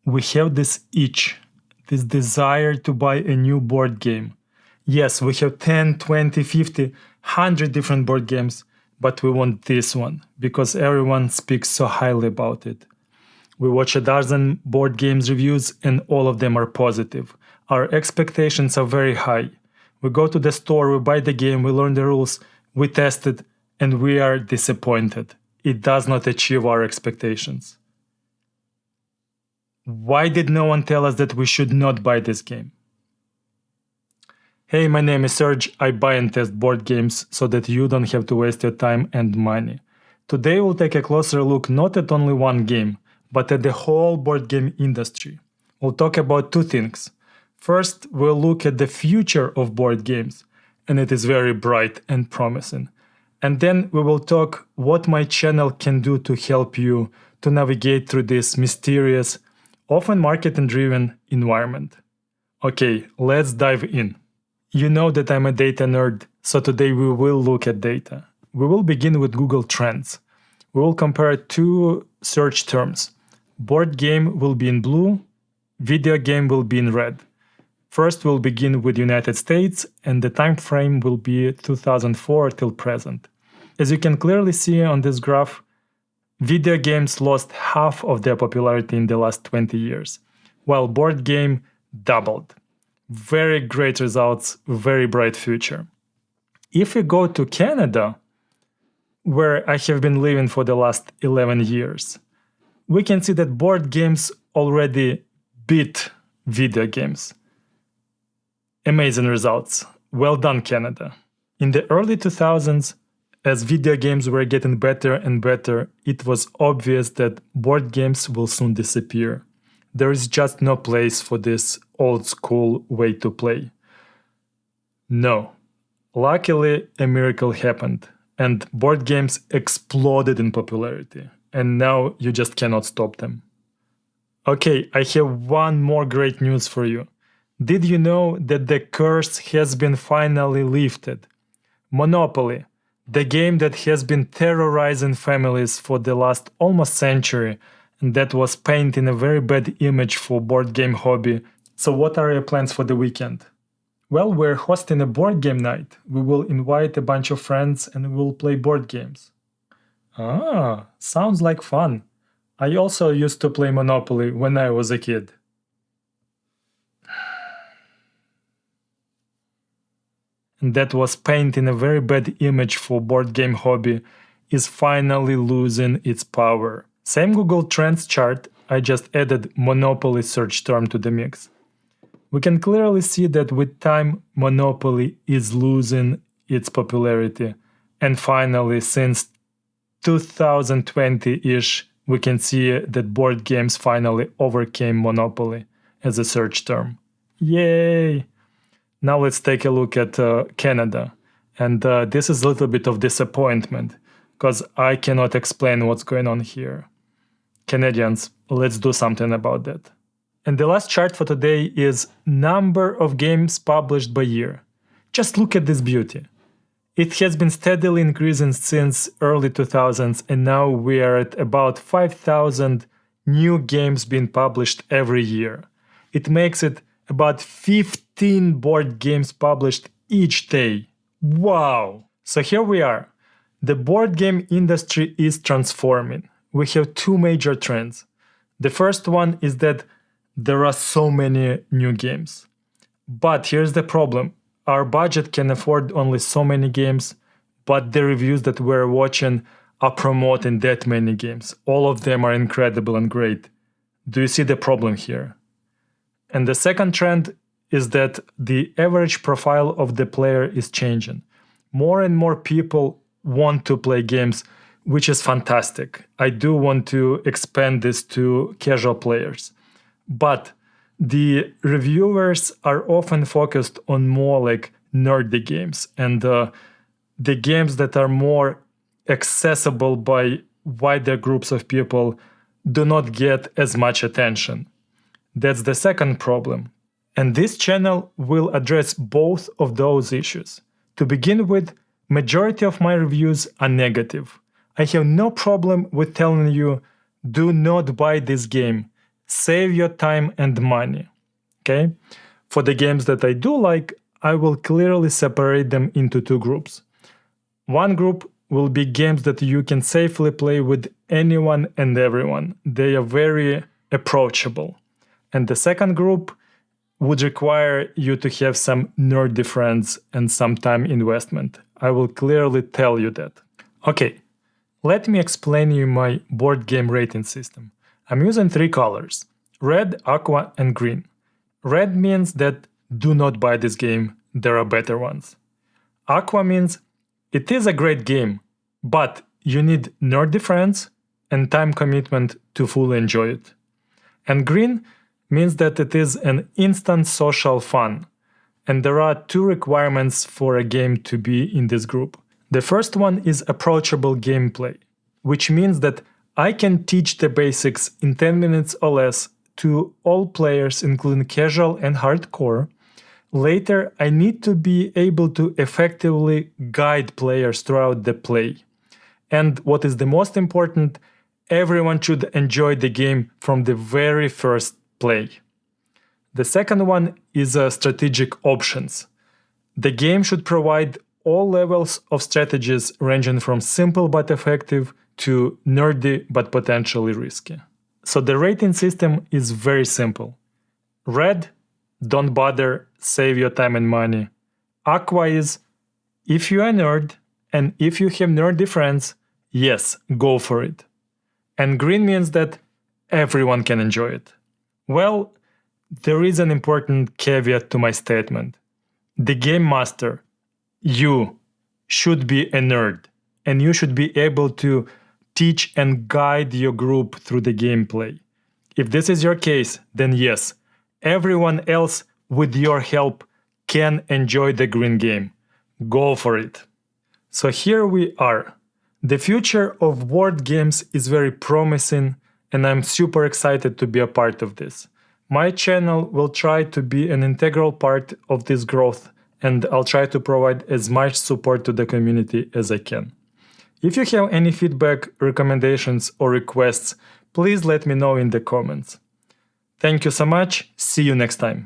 We have this itch, this desire to buy a new board game. Yes, we have 10, 20, 50, 100 different board games, but we want this one because everyone speaks so highly about it. We watch a dozen board games reviews and all of them are positive. Our expectations are very high. We go to the store, we buy the game, we learn the rules, we test it, and we are disappointed. It does not achieve our expectations. Why did no one tell us that we should not buy this game? Hey, my name is Serge. I buy and test board games so that you don't have to waste your time and money. Today we'll take a closer look not at only one game, but at the whole board game industry. We'll talk about two things. First, we'll look at the future of board games, and it is very bright and promising. And then we will talk what my channel can do to help you to navigate through this mysterious, often marketing-driven environment. Okay, let's dive in. You know that I'm a data nerd, so today we will look at data. We will begin with Google Trends. We will compare two search terms. Board game will be in blue, video game will be in red. First, we'll begin with United States, and the time frame will be 2004 till present. As you can clearly see on this graph, video games lost half of their popularity in the last 20 years, while board game doubled. Very great results, very bright future. If we go to Canada, where I have been living for the last 11 years, we can see that board games already beat video games. Amazing results. Well done, Canada. In the early 2000s, as video games were getting better and better, it was obvious that board games will soon disappear. There is just no place for this old school way to play. No. Luckily, a miracle happened, and board games exploded in popularity, and now you just cannot stop them. Okay, I have one more great news for you. Did you know that the curse has been finally lifted? Monopoly, the game that has been terrorizing families for the last almost century, and that was painting a very bad image for board game hobby. So what are your plans for the weekend? Well, we're hosting a board game night. We will invite a bunch of friends and we'll play board games. Ah, sounds like fun. I also used to play Monopoly when I was a kid. And that was painting a very bad image for board game hobby is finally losing its power. Same Google Trends chart, I just added Monopoly search term to the mix. We can clearly see that with time, Monopoly is losing its popularity. And finally, since 2020-ish, we can see that board games finally overcame Monopoly as a search term. Yay! Now let's take a look at Canada. And this is a little bit of disappointment, because I cannot explain what's going on here. Canadians, let's do something about that. And the last chart for today is number of games published by year. Just look at this beauty. It has been steadily increasing since early 2000s, and now we are at about 5,000 new games being published every year. It makes it about 15 board games published each day. Wow! So here we are. The board game industry is transforming. We have two major trends. The first one is that there are so many new games. But here's the problem. Our budget can afford only so many games, but the reviews that we're watching are promoting that many games. All of them are incredible and great. Do you see the problem here? And the second trend is that the average profile of the player is changing. More and more people want to play games, which is fantastic. I do want to expand this to casual players. But the reviewers are often focused on more like nerdy games, and the games that are more accessible by wider groups of people do not get as much attention. That's the second problem. And this channel will address both of those issues. To begin with, majority of my reviews are negative. I have no problem with telling you, do not buy this game. save your time and money. Okay? For the games that I do like, I will clearly separate them into two groups. One group will be games that you can safely play with anyone and everyone. They are very approachable. And the second group would require you to have some nerdy friends and some time investment. I will clearly tell you that. Okay, let me explain you my board game rating system. I'm using three colors: red, aqua, and green. Red means that do not buy this game, there are better ones. Aqua means it is a great game, but you need nerdy friends and time commitment to fully enjoy it. And green means that it is an instant social fun, and there are two requirements for a game to be in this group. The first one is approachable gameplay, which means that I can teach the basics in 10 minutes or less to all players, including casual and hardcore. Later, I need to be able to effectively guide players throughout the play. And what is the most important, everyone should enjoy the game from the very first play. The second one is strategic options. The game should provide all levels of strategies ranging from simple but effective to nerdy but potentially risky. So the rating system is very simple. Red, don't bother, save your time and money. Aqua is, if you are a nerd and if you have nerdy friends, yes, go for it. And green means that everyone can enjoy it. Well, there is an important caveat to my statement. The Gamemaster, you should be a nerd, and you should be able to teach and guide your group through the gameplay. If this is your case, then yes, everyone else with your help can enjoy the green game. Go for it. So here we are. The future of board games is very promising, and I'm super excited to be a part of this. My channel will try to be an integral part of this growth, and I'll try to provide as much support to the community as I can. If you have any feedback, recommendations, or requests, please let me know in the comments. Thank you so much. See you next time.